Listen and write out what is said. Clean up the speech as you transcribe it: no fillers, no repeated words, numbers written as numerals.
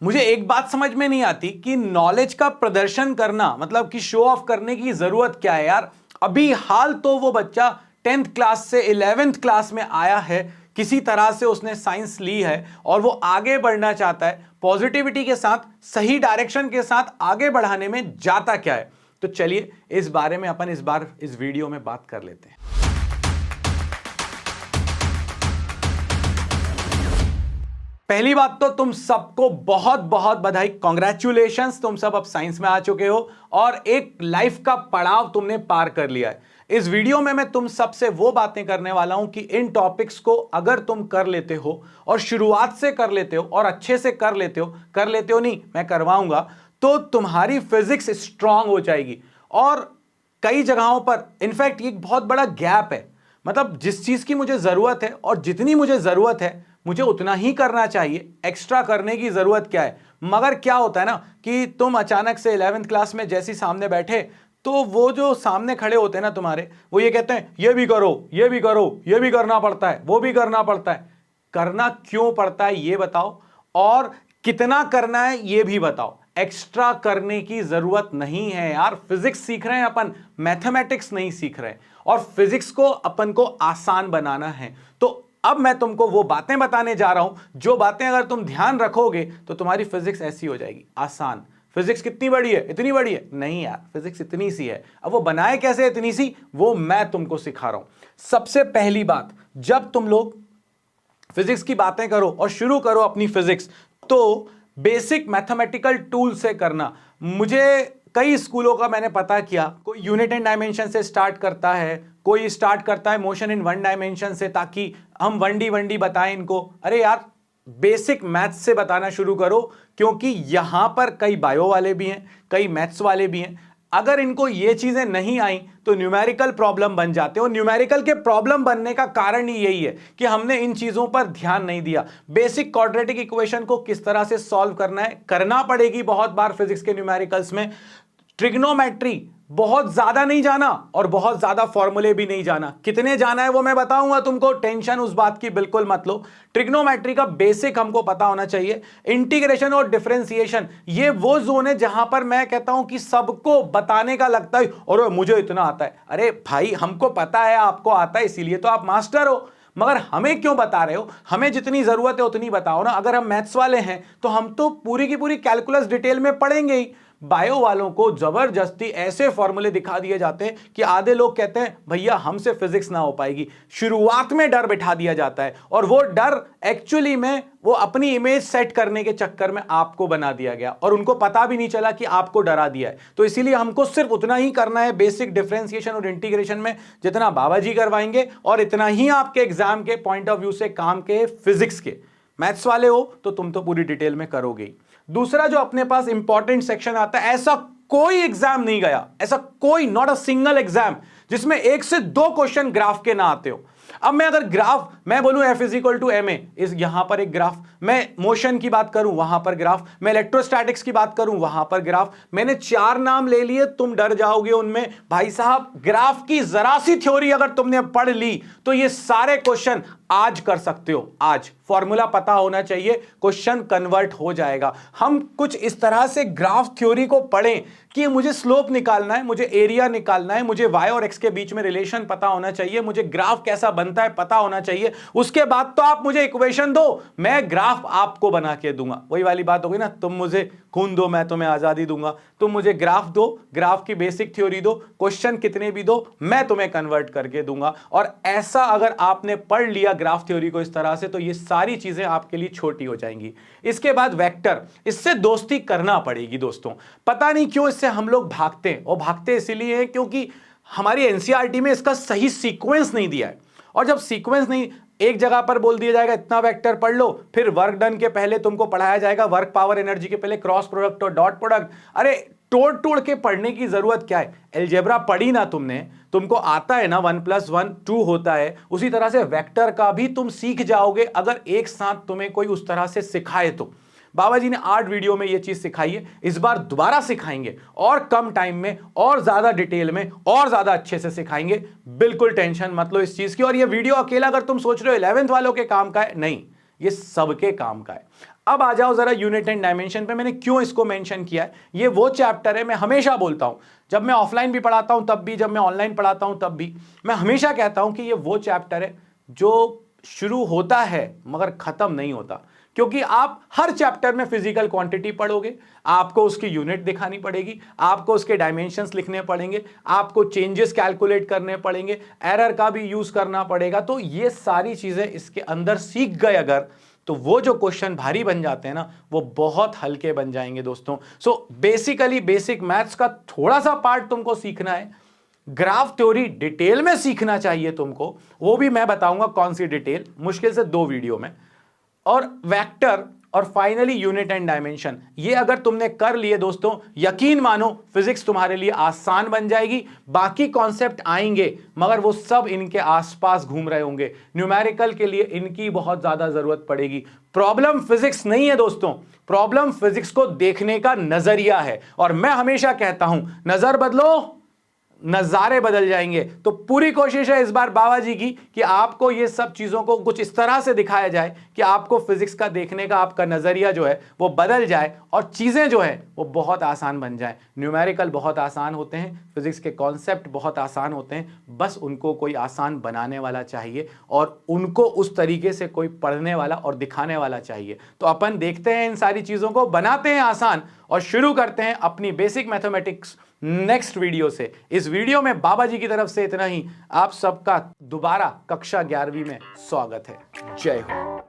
मुझे एक बात समझ में नहीं आती कि नॉलेज का प्रदर्शन करना मतलब कि शो ऑफ करने की जरूरत क्या है यार। अभी हाल तो वो बच्चा 10th क्लास से 11th क्लास में आया है, किसी तरह से उसने साइंस ली है और वो आगे बढ़ना चाहता है, पॉजिटिविटी के साथ सही डायरेक्शन के साथ आगे बढ़ाने में जाता क्या है। तो चलिए इस बारे में अपन इस बार इस वीडियो में बात कर लेते हैं। पहली बात तो तुम सबको बहुत बहुत बधाई, कॉन्ग्रेचुलेशंस, तुम सब अब साइंस में आ चुके हो और एक लाइफ का पड़ाव तुमने पार कर लिया है। इस वीडियो में मैं तुम सबसे वो बातें करने वाला हूं कि इन टॉपिक्स को अगर तुम कर लेते हो और शुरुआत से कर लेते हो और अच्छे से कर लेते हो नहीं, मैं करवाऊंगा, तो तुम्हारी फिजिक्स स्ट्रांग हो जाएगी। और कई जगहों पर इनफैक्ट एक बहुत बड़ा गैप है, मतलब जिस चीज की मुझे जरूरत है और जितनी मुझे जरूरत है मुझे उतना ही करना चाहिए, एक्स्ट्रा करने की जरूरत क्या है। मगर क्या होता है ना कि तुम अचानक से 11th क्लास में जैसी सामने बैठे तो वो जो सामने खड़े होते हैं ना तुम्हारे, वो ये कहते हैं ये भी करो, ये भी करो, ये भी करना पड़ता है, वो भी करना पड़ता है। करना क्यों पड़ता है ये बताओ और कितना करना है ये भी बताओ। एक्स्ट्रा करने की जरूरत नहीं है यार। फिजिक्स सीख रहे हैं अपन, मैथमेटिक्स नहीं सीख रहे हैं और फिजिक्स को अपन को आसान बनाना है। तो अब मैं तुमको वो बातें बताने जा रहा हूं जो बातें अगर तुम ध्यान रखोगे तो तुम्हारी फिजिक्स ऐसी हो जाएगी, आसान। फिजिक्स कितनी बड़ी है, इतनी बड़ी है? नहीं यार, फिजिक्स इतनी सी है। अब वो बनाए कैसे इतनी सी, वो मैं तुमको सिखा रहा हूं। सबसे पहली बात, जब तुम लोग फिजिक्स की बातें करो और शुरू करो अपनी फिजिक्स, तो बेसिक मैथमेटिकल टूल से करना। मुझे कई स्कूलों का मैंने पता किया, कोई यूनिट एंड डायमेंशन से स्टार्ट करता है, कोई स्टार्ट करता है मोशन इन वन डायमेंशन से, ताकि हम 1D बताएं इनको। अरे यार, बेसिक मैथ्स से बताना शुरू करो, क्योंकि यहां पर कई बायो वाले भी हैं, कई मैथ्स वाले भी हैं। अगर इनको ये चीजें नहीं आई तो न्यूमेरिकल प्रॉब्लम बन जाते हैं और न्यूमेरिकल के प्रॉब्लम बनने का कारण ही यही है कि हमने इन चीजों पर ध्यान नहीं दिया। बेसिक क्वाड्रेटिक इक्वेशन को किस तरह से सॉल्व करना है, करना पड़ेगी बहुत बार फिजिक्स के न्यूमेरिकल्स में। ट्रिग्नोमेट्री बहुत ज्यादा नहीं जाना और बहुत ज्यादा फॉर्मूले भी नहीं जाना, कितने जाना है वो मैं बताऊंगा तुमको, टेंशन उस बात की बिल्कुल मत लो। ट्रिग्नोमेट्री का बेसिक हमको पता होना चाहिए। इंटीग्रेशन और डिफरेंशिएशन, ये वो जोन है जहां पर मैं कहता हूं कि सबको बताने का लगता है और मुझे इतना आता है। अरे भाई, हमको पता है आपको आता है, इसीलिए तो आप मास्टर हो। मगर हमें क्यों बता रहे हो? हमें जितनी जरूरत है उतनी बताओ ना। अगर हम मैथ्स वाले हैं तो हम तो पूरी की पूरी कैलकुलस डिटेल में पढ़ेंगे ही। बायो वालों को जबरदस्ती ऐसे फॉर्मूले दिखा दिए जाते हैं कि आधे लोग कहते हैं भैया हमसे फिजिक्स ना हो पाएगी। शुरुआत में डर बिठा दिया जाता है और वो डर एक्चुअली में वो अपनी इमेज सेट करने के चक्कर में आपको बना दिया गया और उनको पता भी नहीं चला कि आपको डरा दिया है। तो इसीलिए हमको सिर्फ उतना ही करना है बेसिक डिफरेंशिएशन और इंटीग्रेशन में जितना बाबा जी करवाएंगे, और इतना ही आपके एग्जाम के पॉइंट ऑफ व्यू से काम के फिजिक्स के। मैथ्स वाले हो तो तुम तो पूरी डिटेल में करोगे ही। दूसरा जो अपने पास इंपॉर्टेंट सेक्शन आता है, ऐसा कोई एग्जाम नहीं गया, ऐसा कोई, नॉट अ सिंगल एग्जाम, जिसमें 1 से 2 क्वेश्चन ग्राफ के ना आते हो। अब मैं अगर ग्राफ, मैं बोलूं F = ma, इस यहां पर एक ग्राफ, मैं मोशन की बात करूं वहां पर ग्राफ, मैं इलेक्ट्रोस्टैटिक्स की बात करूं वहां पर ग्राफ। मैंने 4 नाम ले लिए, तुम डर जाओगे उनमें। भाई साहब, ग्राफ की जरा सी थ्योरी अगर तुमने पढ़ ली तो ये सारे क्वेश्चन आज कर सकते हो। आज फॉर्मूला पता होना चाहिए, क्वेश्चन कन्वर्ट हो जाएगा। हम कुछ इस तरह से ग्राफ थ्योरी को पढ़ें कि मुझे स्लोप निकालना है, मुझे एरिया निकालना है, मुझे y और x के बीच में रिलेशन पता होना चाहिए, मुझे ग्राफ कैसा बनता है पता होना चाहिए। उसके बाद तो आप मुझे इक्वेशन दो, मैं ग्राफ आपको बना के दूंगा। वही वाली बात होगी ना, तुम मुझे खून दो मैं तुम्हें आजादी दूंगा। तुम मुझे ग्राफ दो, ग्राफ की बेसिक थ्योरी दो, क्वेश्चन कितने भी दो, मैं तुम्हें कन्वर्ट करके दूंगा। और ऐसा अगर आपने पढ़ लिया ग्राफ थ्योरी को इस तरह से, तो ये सारी चीजें आपके लिए छोटी हो जाएंगी। इसके बाद वेक्टर, इससे दोस्ती करना पड़ेगी दोस्तों। पता नहीं क्यों इससे हम लोग भागते हैं, और भागते इसीलिए हैं क्योंकि हमारी एनसीईआरटी में इसका सही सीक्वेंस नहीं दिया है। और जब सीक्वेंस नहीं, एक जगह पर बोल दिया जाएगा इतना वेक्टर पढ़ लो, फिर वर्क डन के पहले तुमको पढ़ाया जाएगा वर्क पावर एनर्जी के पहले क्रॉस प्रोडक्ट और डॉट प्रोडक्ट। अरे तोड़ तोड़ के पढ़ने की जरूरत क्या है? अलजेब्रा पढ़ी ना तुमने, तुमको आता है ना 1 + 1 2 होता है। उसी तरह से वेक्टर का भी तुम सीख जाओगे अगर एक साथ तुम्हें कोई उस तरह से सिखाए तो। बाबा जी ने 8 वीडियो में ये चीज सिखाई है, इस बार दोबारा सिखाएंगे और कम टाइम में और ज्यादा डिटेल में और ज्यादा अच्छे से सिखाएंगे। बिल्कुल टेंशन मत लो इस चीज की। और ये वीडियो अकेला अगर तुम सोच रहे हो 11th वालों के काम का है, नहीं, ये सबके काम का है। अब आ जाओ जरा यूनिट एंड डायमेंशन पे। मैंने क्यों इसको मेंशन किया है, ये वो चैप्टर है, मैं हमेशा बोलता हूं, जब मैं ऑफलाइन भी पढ़ाता हूं तब भी, जब मैं ऑनलाइन पढ़ाता हूं तब भी, मैं हमेशा कहता हूं कि ये वो चैप्टर है जो शुरू होता है मगर खत्म नहीं होता। क्योंकि आप हर चैप्टर में फिजिकल क्वांटिटी पढ़ोगे, आपको उसकी यूनिट दिखानी पड़ेगी, आपको उसके डायमेंशंस लिखने पड़ेंगे, आपको चेंजेस कैलकुलेट करने पड़ेंगे, एरर का भी यूज करना पड़ेगा। तो ये सारी चीजें इसके अंदर सीख गए अगर, तो वो जो क्वेश्चन भारी बन जाते हैं ना, वो बहुत हल्के बन जाएंगे दोस्तों। सो बेसिकली बेसिक मैथ्स का थोड़ा सा पार्ट तुमको सीखना है, ग्राफ थ्योरी डिटेल में सीखना चाहिए तुमको, वो भी मैं बताऊंगा कौन सी डिटेल, मुश्किल से 2 वीडियो में, और वेक्टर, और फाइनली यूनिट एंड डायमेंशन। ये अगर तुमने कर लिए दोस्तों, यकीन मानो फिजिक्स तुम्हारे लिए आसान बन जाएगी। बाकी कॉन्सेप्ट आएंगे मगर वो सब इनके आसपास घूम रहे होंगे, न्यूमेरिकल के लिए इनकी बहुत ज्यादा जरूरत पड़ेगी। प्रॉब्लम फिजिक्स नहीं है दोस्तों, प्रॉब्लम फिजिक्स को देखने का नजरिया है। और मैं हमेशा कहता हूं, नजर बदलो नजारे बदल जाएंगे। तो पूरी कोशिश है इस बार बाबा जी की कि आपको ये सब चीजों को कुछ इस तरह से दिखाया जाए कि आपको फिजिक्स का देखने का आपका नजरिया जो है वो बदल जाए और चीजें जो है वो बहुत आसान बन जाए। न्यूमेरिकल बहुत आसान होते हैं, फिजिक्स के कॉन्सेप्ट बहुत आसान होते हैं, बस उनको कोई आसान बनाने वाला चाहिए और उनको उस तरीके से कोई पढ़ने वाला और दिखाने वाला चाहिए। तो अपन देखते हैं इन सारी चीजों को, बनाते हैं आसान और शुरू करते हैं अपनी बेसिक मैथमेटिक्स नेक्स्ट वीडियो से। इस वीडियो में बाबा जी की तरफ से इतना ही। आप सबका दोबारा कक्षा 11वीं में स्वागत है। जय हो।